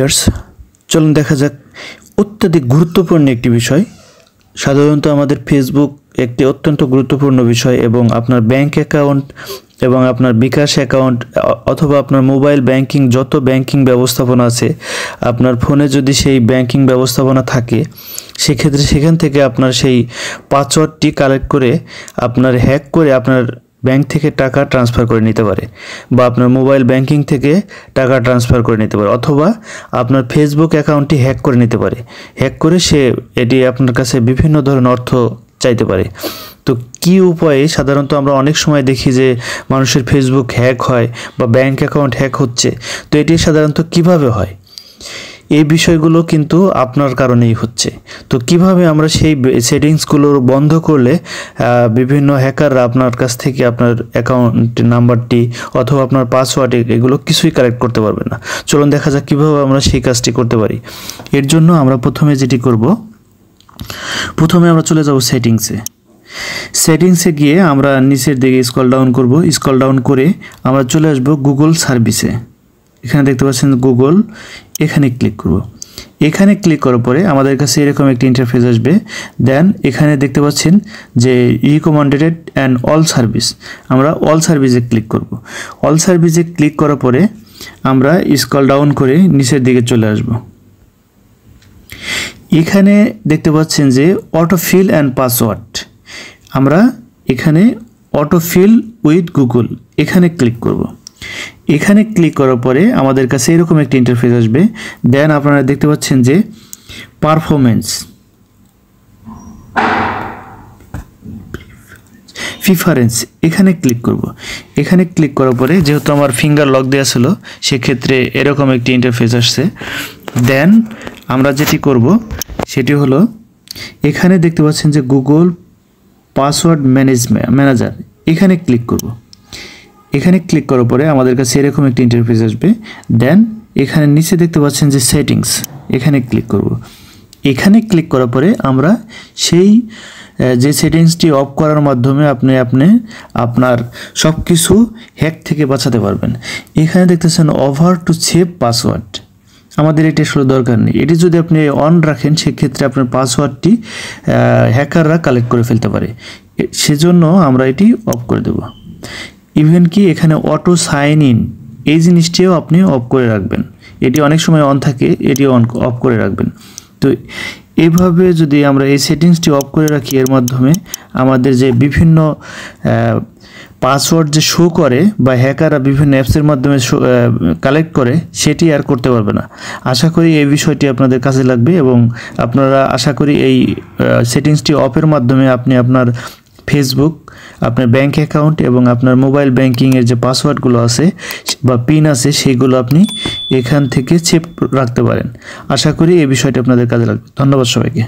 Viewers, চলুন দেখা যাক অত্যধিক গুরুত্বপূর্ণ একটি বিষয়। সাধারণত আমাদের ফেসবুক একটি অত্যন্ত গুরুত্বপূর্ণ বিষয় এবং আপনার ব্যাংক অ্যাকাউন্ট এবং আপনার বিকাশ অ্যাকাউন্ট অথবা আপনার মোবাইল ব্যাংকিং যত ব্যাংকিং ব্যবস্থাপনা আছে, আপনার ফোনে যদি সেই ব্যাংকিং ব্যবস্থাপনা থাকে সেক্ষেত্রে সেখান থেকে আপনার সেই পাসওয়ার্ডটি কালেক্ট করে আপনার হ্যাক করে আপনার ব্যাংক থেকে টাকা ট্রান্সফার করে নিতে পারে বা আপনার মোবাইল ব্যাংকিং থেকে টাকা ট্রান্সফার করে নিতে পারে অথবা আপনার ফেসবুক অ্যাকাউন্টটি হ্যাক করে নিতে পারে। হ্যাক করে সে এটি আপনার কাছে বিভিন্ন ধরনের অর্থ চাইতে পারে। তো কী উপায়ে সাধারণত আমরা অনেক সময় দেখি যে মানুষের ফেসবুক হ্যাক হয় বা ব্যাংক অ্যাকাউন্ট হ্যাক হচ্ছে, তো এটি সাধারণত কিভাবে হয়? এই বিষয়গুলো কিন্তু আপনার কারণেই হচ্ছে। তো কিভাবে আমরা সেই সেটিংসগুলো বন্ধ করলে বিভিন্ন হ্যাকাররা আপনার কাছ থেকে আপনার অ্যাকাউন্ট নাম্বারটি অথবা আপনার পাসওয়ার্ড এগুলো কিছুই কালেক্ট করতে পারবে না। চলুন দেখা যাক কীভাবে আমরা সেই কাজটি করতে পারি। এর জন্য আমরা প্রথমে যেটি করব, প্রথমে আমরা চলে যাব সেটিংসে গিয়ে আমরা নিচের দিকে স্ক্রল ডাউন করব। স্ক্রল ডাউন করে আমরা চলে আসব গুগল সার্ভিসে। এখানে দেখতে পাচ্ছেন গুগল, এখানে ক্লিক করব। এখানে ক্লিক করার পরে আমাদের কাছে এরকম একটি ইন্টারফেস আসবে। দেন এখানে দেখতে পাচ্ছেন যে রিকমেন্ডেড অ্যান্ড অল সার্ভিস, আমরা অল সার্ভিসে ক্লিক করব। অল সার্ভিসে ক্লিক করার পরে আমরা স্ক্রল ডাউন করে নিচের দিকে চলে আসব। এখানে দেখতে পাচ্ছেন যে অটোফিল অ্যান্ড পাসওয়ার্ড, আমরা এখানে অটোফিল উইথ গুগল এখানে ক্লিক করব। এখানে ক্লিক করার পরে আমাদের কাছে এরকম একটি ইন্টারফেস আসবে। দেন আপনারা দেখতে পাচ্ছেন যে প্রিফারেন্স এখানে ক্লিক করব। এখানে ক্লিক করার পরে যেহেতু আমার ফিঙ্গার লক দেওয়া ছিল সেক্ষেত্রে এরকম একটি ইন্টারফেস আসছে। দেন আমরা যেটি করব সেটি হলো এখানে দেখতে পাচ্ছেন যে গুগল পাসওয়ার্ড ম্যানেজার, এখানে ক্লিক করব। এখানে ক্লিক করার পরে আমাদের কাছে এরকম একটি ইন্টারফেস আসবে। দেন এখানে নিচে দেখতে পাচ্ছেন যে সেটিংস, এখানে ক্লিক করব। এখানে ক্লিক করার পরে আমরা সেই যে সেটিংসটি অফ করার মাধ্যমে আপনি আপনার সব কিছু হ্যাক থেকে বাঁচাতে পারবেন। এখানে দেখতেছেন ওভার টু সেভ পাসওয়ার্ড, আমাদের এটি আসলে দরকার নেই। এটি যদি আপনি অন রাখেন সেক্ষেত্রে আপনার পাসওয়ার্ডটি হ্যাকাররা কালেক্ট করে ফেলতে পারে, সেজন্য আমরা এটি অফ করে দেব। ইভেন কি এখানে অটো সাইন ইন এই জিনিসটিও আপনি অফ করে রাখবেন, এটি অনেক সময় অন থাকে, এটি অফ করে রাখবেন। তো এইভাবে যদি আমরা এই সেটিংসটি অফ করে রাখি এর মাধ্যমে আমাদের যে বিভিন্ন পাসওয়ার্ড যে শো করে বা হ্যাকাররা বিভিন্ন অ্যাপসের মাধ্যমে কালেক্ট করে সেটি আর করতে পারবে না। আশা করি এই বিষয়টি আপনাদের কাজে লাগবে এবং আপনারা আশা করি এই সেটিংসটি অফের মাধ্যমে আপনি আপনার ফেসবুক, আপনার ব্যাংক অ্যাকাউন্ট এবং আপনার মোবাইল ব্যাংকিংয়ের যে পাসওয়ার্ডগুলো আছে বা পিন আছে সেইগুলো আপনি এখান থেকে সেভ রাখতে পারেন। আশা করি এই বিষয়টি আপনাদের কাজে লাগবে। ধন্যবাদ সবাইকে।